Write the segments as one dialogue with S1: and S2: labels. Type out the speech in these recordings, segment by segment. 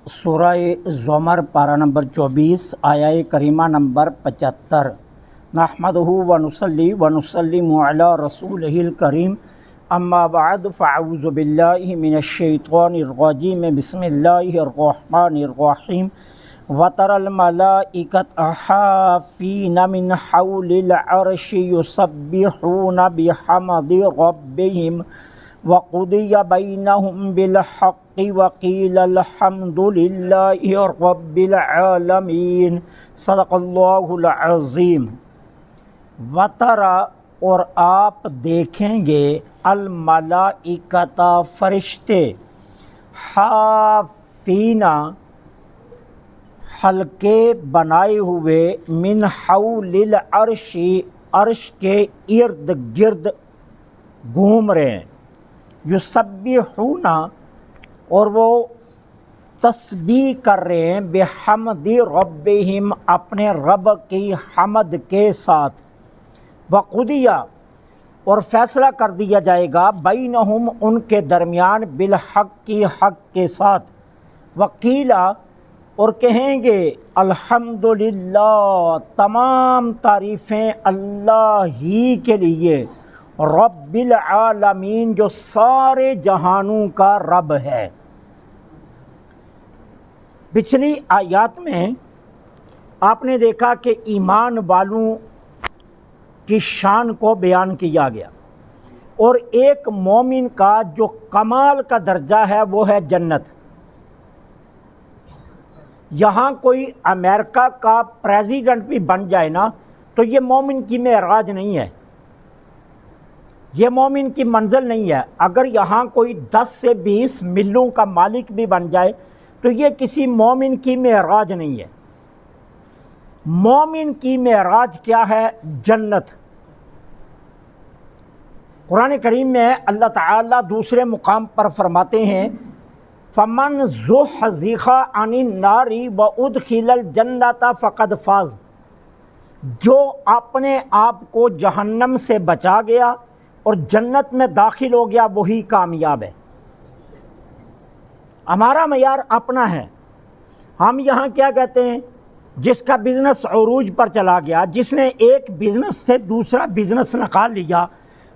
S1: سورہ زمر پارہ نمبر 24 آیہ کریمہ نمبر 75۔ نحمدہ ونصلی ونسلم علی رسولہ الکریم، اما بعد فاعوذ باللہ من الشیطان الرجیم، بسم اللہ الرحمن الرحیم۔ وَتَرَى الْمَلَائِكَةَ حَافِّينَ مِنْ حَوْلِ الْعَرْشِ يُسَبِّحُونَ بِحَمْدِ رَبِّهِمْ وَقُضِيَ بَيْنَهُمْ بِالْحَقِّ وَقِيلَ الْحَمْدُ لِلَّهِ رَبِّ الْعَالَمِينَ۔ صدق اللہ العظیم۔ وَتَرَى، اور آپ دیکھیں گے، الملائکۃ، فرشتے، حافین، حلقے بنائے ہوئے، من حول العرش، عرش کے ارد گرد گھوم رہے ہیں، یسبحون، اور وہ تسبیح کر رہے ہیں، بحمد ربہم، اپنے رب کی حمد کے ساتھ، وقضیہ، اور فیصلہ کر دیا جائے گا، بینہم، ان کے درمیان، بالحق، کی حق کے ساتھ، وقیلہ، اور کہیں گے، الحمدللہ، تمام تعریفیں اللہ ہی کے لیے، رب العالمین، جو سارے جہانوں کا رب ہے۔ پچھلی آیات میں آپ نے دیکھا کہ ایمان والوں کی شان کو بیان کیا گیا، اور ایک مومن کا جو کمال کا درجہ ہے وہ ہے جنت۔ یہاں کوئی امریکہ کا پریزیڈنٹ بھی بن جائے نا تو یہ مومن کی معراج نہیں ہے، یہ مومن کی منزل نہیں ہے۔ اگر یہاں کوئی 10 سے 20 ملوں کا مالک بھی بن جائے تو یہ کسی مومن کی معراج نہیں ہے۔ مومن کی معراج کیا ہے؟ جنت۔ قرآن کریم میں اللہ تعالیٰ دوسرے مقام پر فرماتے ہیں، فَمَنْ زُحْزِحَ عَنِ النَّارِ وَأُدْخِلَ الْجَنَّةَ فَقَدْ فَازَ، جو اپنے آپ کو جہنم سے بچا گیا اور جنت میں داخل ہو گیا وہی کامیاب ہے۔ ہمارا معیار اپنا ہے، ہم یہاں کیا کہتے ہیں؟ جس کا بزنس عروج پر چلا گیا، جس نے ایک بزنس سے دوسرا بزنس نکال لیا،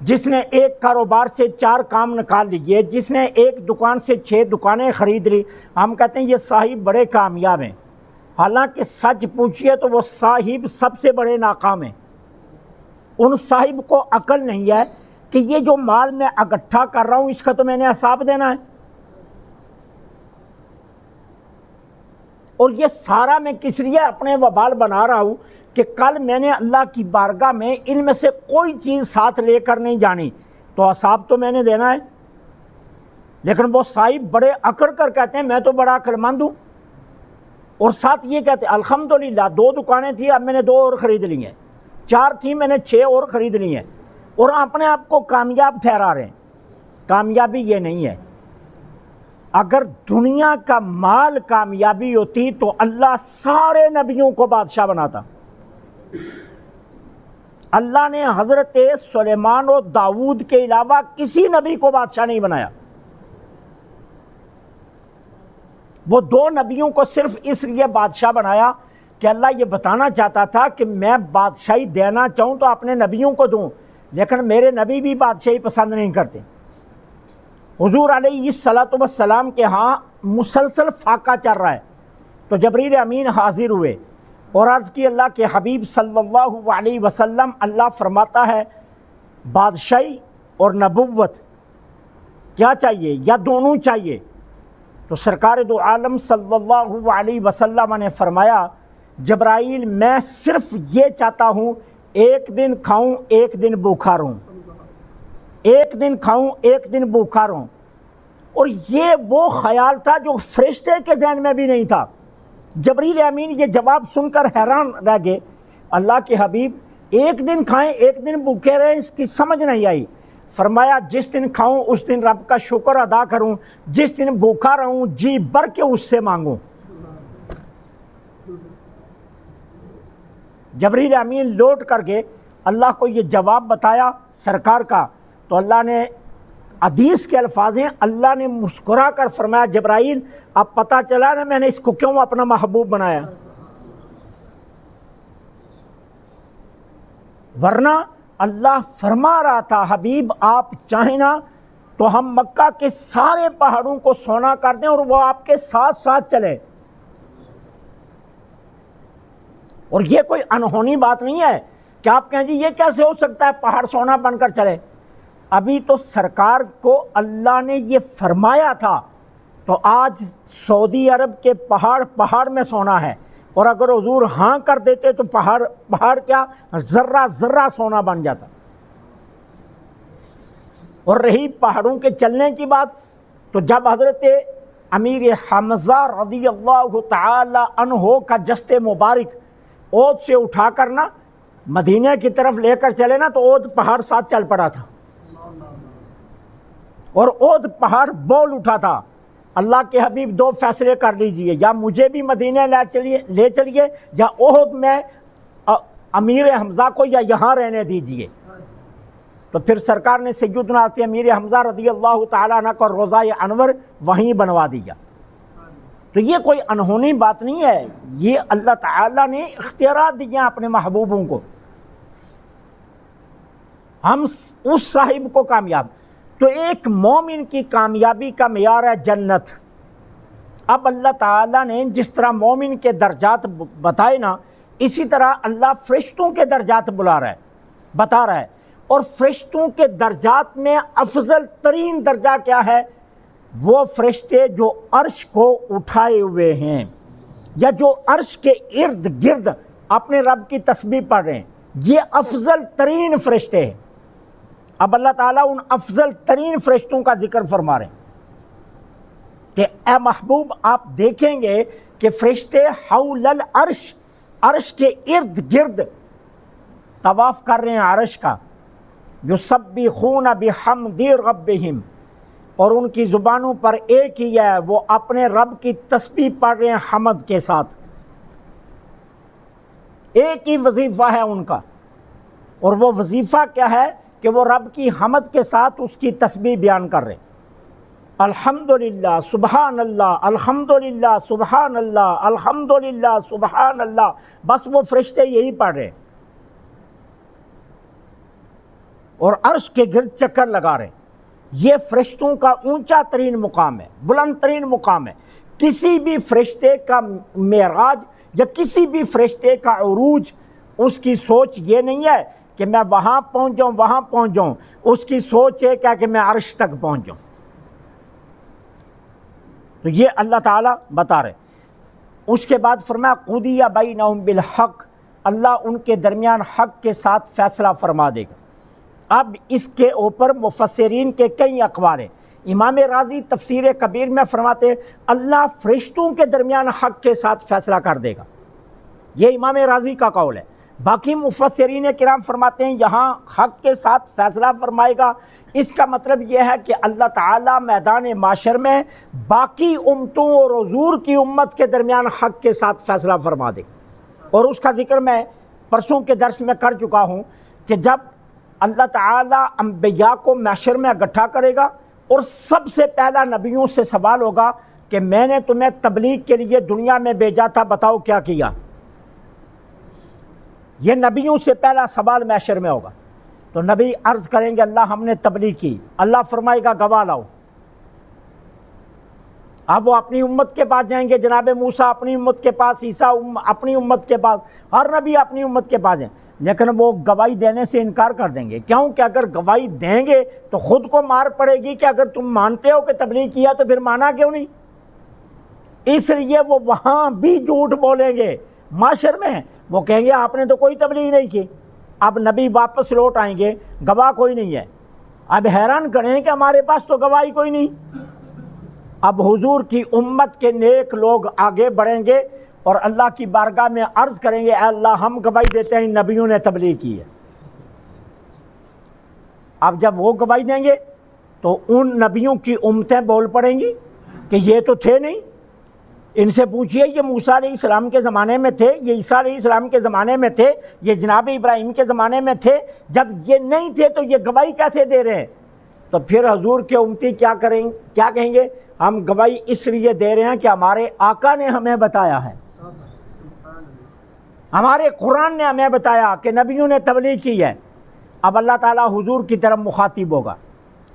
S1: جس نے ایک کاروبار سے 4 کام نکال لیے، جس نے ایک دکان سے 6 دکانیں خرید لی، ہم کہتے ہیں یہ صاحب بڑے کامیاب ہیں۔ حالانکہ سچ پوچھئے تو وہ صاحب سب سے بڑے ناکام ہیں۔ ان صاحب کو عقل نہیں ہے کہ یہ جو مال میں اکٹھا کر رہا ہوں اس کا تو میں نے حساب دینا ہے، اور یہ سارا میں کس لیے اپنے وبال بنا رہا ہوں کہ کل میں نے اللہ کی بارگاہ میں ان میں سے کوئی چیز ساتھ لے کر نہیں جانی، تو حساب تو میں نے دینا ہے۔ لیکن وہ صاحب بڑے اکڑ کر کہتے ہیں میں تو بڑا عقل مند ہوں، اور ساتھ یہ کہتے ہیں الحمدللہ 2 دکانیں تھیں اب میں نے 2 اور خرید لی ہیں، 4 تھیں میں نے 6 اور خرید لی ہیں، اور اپنے آپ کو کامیاب ٹھہرا رہے ہیں۔ کامیابی یہ نہیں ہے۔ اگر دنیا کا مال کامیابی ہوتی تو اللہ سارے نبیوں کو بادشاہ بناتا۔ اللہ نے حضرت سلیمان و داؤد کے علاوہ کسی نبی کو بادشاہ نہیں بنایا۔ وہ 2 نبیوں کو صرف اس لیے بادشاہ بنایا کہ اللہ یہ بتانا چاہتا تھا کہ میں بادشاہی دینا چاہوں تو اپنے نبیوں کو دوں، لیکن میرے نبی بھی بادشاہی پسند نہیں کرتے۔ حضور علیہ الصلاۃ والسلام کے ہاں مسلسل فاقہ چل رہا ہے، تو جبریل امین حاضر ہوئے اور عرض کی اللہ کے حبیب صلی اللہ علیہ وسلم، اللہ فرماتا ہے بادشاہی اور نبوت کیا چاہیے یا دونوں چاہیے؟ تو سرکار دو عالم صلی اللہ علیہ وسلم نے فرمایا جبرائیل میں صرف یہ چاہتا ہوں ایک دن کھاؤں ایک دن بھوکا رہوں، ایک دن کھاؤں ایک دن بھوکا رہوں۔ اور یہ وہ خیال تھا جو فرشتے کے ذہن میں بھی نہیں تھا۔ جبریل امین یہ جواب سن کر حیران رہ گئے، اللہ کے حبیب ایک دن کھائیں ایک دن بھوکے رہیں، اس کی سمجھ نہیں آئی۔ فرمایا جس دن کھاؤں اس دن رب کا شکر ادا کروں، جس دن بھوکا رہوں جی بھر کے اس سے مانگوں۔ جبریل امین لوٹ کر کے اللہ کو یہ جواب بتایا سرکار کا، تو اللہ نے حدیث کے الفاظ ہیں، اللہ نے مسکرا کر فرمایا جبرائیل اب پتہ چلا نا میں نے اس کو کیوں اپنا محبوب بنایا، ورنہ اللہ فرما رہا تھا حبیب آپ چاہیں نا تو ہم مکہ کے سارے پہاڑوں کو سونا کر دیں اور وہ آپ کے ساتھ ساتھ چلے. اور یہ کوئی انہونی بات نہیں ہے کہ آپ کہیں جی یہ کیسے ہو سکتا ہے پہاڑ سونا بن کر چلے. ابھی تو سرکار کو اللہ نے یہ فرمایا تھا تو آج سعودی عرب کے پہاڑ میں سونا ہے، اور اگر حضور ہاں کر دیتے تو پہاڑ کیا ذرہ ذرہ سونا بن جاتا. اور رہی پہاڑوں کے چلنے کی بات، تو جب حضرت امیر حمزہ رضی اللہ تعالی عنہ کا جسد مبارک اود سے اٹھا کر نا مدینہ کی طرف لے کر چلے نا تو اود پہاڑ ساتھ چل پڑا تھا، اور اود پہاڑ بول اٹھا تھا. اللہ کے حبیب دو فیصلے کر لیجئے، یا مجھے بھی مدینہ لے چلیے یا احد میں امیر حمزہ کو یا یہاں رہنے دیجئے. تو پھر سرکار نے سیدنا امیر حمزہ رضی اللہ تعالیٰ عنہ کو روضہ انور وہیں بنوا دیا. تو یہ کوئی انہونی بات نہیں ہے، یہ اللہ تعالیٰ نے اختیارات دیے اپنے محبوبوں کو. ہم اس صاحب کو کامیاب، تو ایک مومن کی کامیابی کا معیار ہے جنت. اب اللہ تعالیٰ نے جس طرح مومن کے درجات بتائے نا، اسی طرح اللہ فرشتوں کے درجات بتا رہا ہے. اور فرشتوں کے درجات میں افضل ترین درجہ کیا ہے؟ وہ فرشتے جو عرش کو اٹھائے ہوئے ہیں یا جو عرش کے ارد گرد اپنے رب کی تسبیح پڑھ رہے ہیں، یہ افضل ترین فرشتے ہیں. اب اللہ تعالیٰ ان افضل ترین فرشتوں کا ذکر فرما رہے ہیں کہ اے محبوب آپ دیکھیں گے کہ فرشتے حول العرش، عرش کے ارد گرد طواف کر رہے ہیں عرش کا. یسبحون بحمد ربہم، اور ان کی زبانوں پر ایک ہی ہے، وہ اپنے رب کی تسبیح پڑھ رہے ہیں حمد کے ساتھ. ایک ہی وظیفہ ہے ان کا، اور وہ وظیفہ کیا ہے کہ وہ رب کی حمد کے ساتھ اس کی تسبیح بیان کر رہے ہیں. الحمدللہ سبحان اللہ، الحمدللہ سبحان اللہ، الحمدللہ سبحان اللہ، بس وہ فرشتے یہی پڑھ رہے ہیں اور عرش کے گرد چکر لگا رہے ہیں. یہ فرشتوں کا اونچا ترین مقام ہے، بلند ترین مقام ہے. کسی بھی فرشتے کا معراج یا کسی بھی فرشتے کا عروج، اس کی سوچ یہ نہیں ہے کہ میں وہاں پہنچ جاؤں، اس کی سوچ ہے کیا کہ میں عرش تک پہنچ جاؤں. تو یہ اللہ تعالیٰ بتا رہے. اس کے بعد فرمایا قضی بینہم بالحق، اللہ ان کے درمیان حق کے ساتھ فیصلہ فرما دے گا. اب اس کے اوپر مفسرین کے کئی اقوال ہیں. امام راضی تفسیر کبیر میں فرماتے ہیں اللہ فرشتوں کے درمیان حق کے ساتھ فیصلہ کر دے گا، یہ امام راضی کا قول ہے. باقی مفسرین کرام فرماتے ہیں یہاں حق کے ساتھ فیصلہ فرمائے گا، اس کا مطلب یہ ہے کہ اللہ تعالیٰ میدان معاشر میں باقی امتوں اور حضور کی امت کے درمیان حق کے ساتھ فیصلہ فرما دے گا. اور اس کا ذکر میں پرسوں کے درس میں کر چکا ہوں کہ جب اللہ تعالیٰ انبیاء کو معاشر میں اکٹھا کرے گا اور سب سے پہلا نبیوں سے سوال ہوگا کہ میں نے تمہیں تبلیغ کے لیے دنیا میں بھیجا تھا، بتاؤ کیا کیا. یہ نبیوں سے پہلا سوال معاشر میں ہوگا. تو نبی عرض کریں گے اللہ ہم نے تبلیغ کی. اللہ فرمائے گا گواہ لاؤ. اب وہ اپنی امت کے پاس جائیں گے، جناب موسیٰ اپنی امت کے پاس، عیسیٰ اپنی امت کے پاس، ہر نبی اپنی امت کے پاس ہیں، لیکن وہ گواہی دینے سے انکار کر دیں گے. کیوں کہ اگر گواہی دیں گے تو خود کو مار پڑے گی کہ اگر تم مانتے ہو کہ تبلیغ کیا تو پھر مانا کیوں نہیں. اس لیے وہ وہاں بھی جھوٹ بولیں گے. معاشر میں وہ کہیں گے آپ نے تو کوئی تبلیغ نہیں کی. اب نبی واپس لوٹ آئیں گے، گواہ کوئی نہیں ہے. اب حیران کریں کہ ہمارے پاس تو گواہی کوئی نہیں. اب حضور کی امت کے نیک لوگ آگے بڑھیں گے اور اللہ کی بارگاہ میں عرض کریں گے اے اللہ ہم گواہی دیتے ہیں نبیوں نے تبلیغ کی ہے. اب جب وہ گواہی دیں گے تو ان نبیوں کی امتیں بول پڑیں گی کہ یہ تو تھے نہیں. ان سے پوچھئے یہ موسیٰ علیہ السلام کے زمانے میں تھے، یہ عیسیٰ علیہ السلام کے زمانے میں تھے، یہ جناب ابراہیم کے زمانے میں تھے. جب یہ نہیں تھے تو یہ گواہی کیسے دے رہے ہیں؟ تو پھر حضور کے امتی کیا کہیں گے؟ ہم گواہی اس لیے دے رہے ہیں کہ ہمارے آقا نے ہمیں بتایا ہے، ہمارے قرآن نے ہمیں بتایا کہ نبیوں نے تبلیغ کی ہے۔ اب اللہ تعالیٰ حضور کی طرف مخاطب ہوگا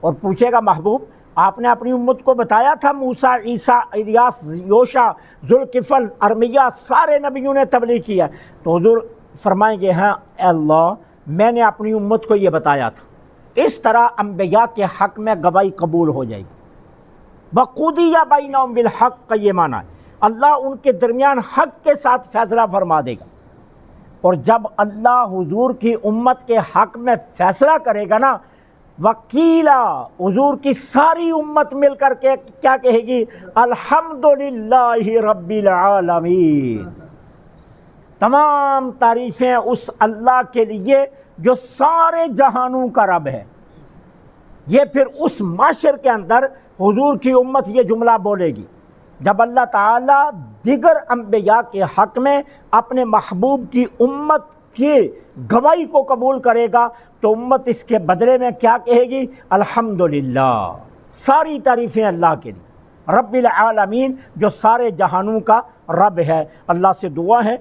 S1: اور پوچھے گا محبوب آپ نے اپنی امت کو بتایا تھا، موسیٰ، عیسیٰ، الیاس، یوشع، ذوالکفل، ارمیہ سارے نبیوں نے تبلیغ کیا ہے؟ تو حضور فرمائیں گے ہاں اے اللہ میں نے اپنی امت کو یہ بتایا تھا۔ اس طرح انبیاء کے حق میں گواہی قبول ہو جائے گی۔ وَقُضِیَ بَیْنَهُم بِالْحَقِّ کا یہ معنی ہے اللہ ان کے درمیان حق کے ساتھ فیصلہ فرما دے گا۔ اور جب اللہ حضور کی امت کے حق میں فیصلہ کرے گا نا، وکیلا حضور کی ساری امت مل کر کے کیا کہے گی؟ الحمدللہ رب العالمین، تمام تعریفیں اس اللہ کے لیے جو سارے جہانوں کا رب ہے۔ یہ پھر اس معاشر کے اندر حضور کی امت یہ جملہ بولے گی جب اللہ تعالیٰ دیگر انبیاء کے حق میں اپنے محبوب کی امت کی گواہی کو قبول کرے گا تو امت اس کے بدلے میں کیا کہے گی؟ الحمدللہ، ساری تعریفیں اللہ کے لیے، رب العالمین جو سارے جہانوں کا رب ہے۔ اللہ سے دعا ہے